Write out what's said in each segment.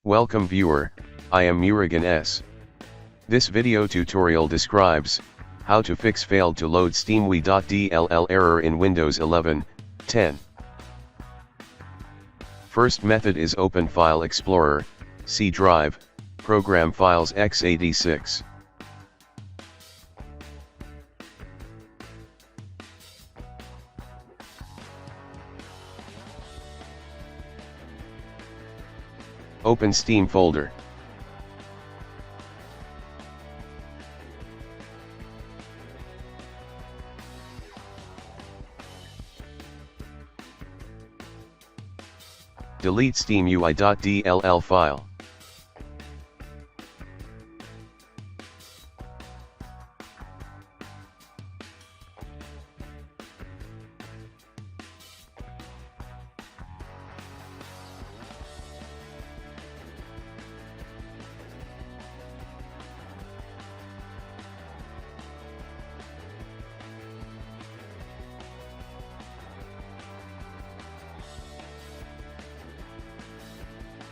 Welcome viewer, I am Murugan S. This video tutorial describes how to fix failed to load steamui.dll error in Windows 11, 10. First method is Open File Explorer, C Drive, Program Files x86. Open Steam folder. Delete steamui.dll file.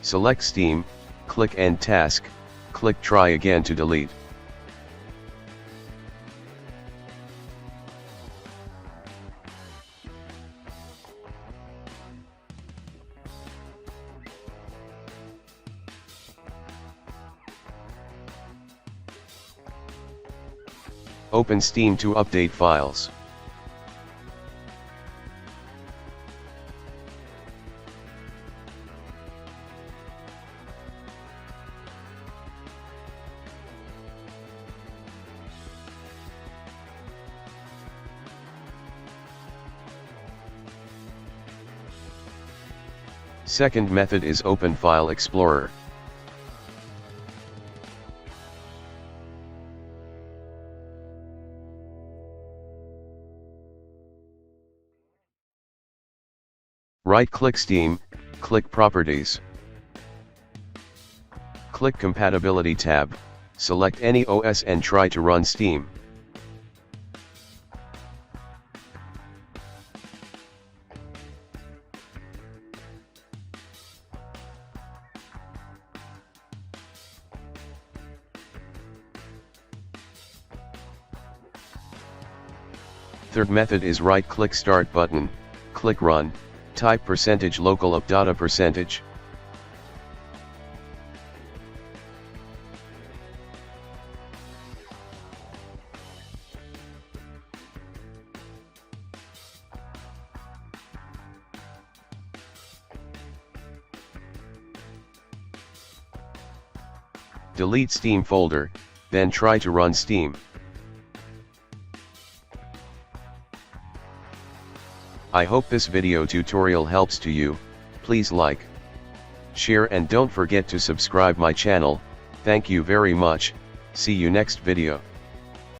Select Steam, click End Task, click Try again to delete. Open Steam to update files. Second method is Open File Explorer. Right-click Steam, click Properties. Click Compatibility tab, select any OS and try to run Steam. Third method is right-click Start button, click Run, type %local %. Delete Steam folder, then try to run Steam. I hope this video tutorial helps to you. Please like, share and don't forget to subscribe my channel. Thank you very much. See you next video.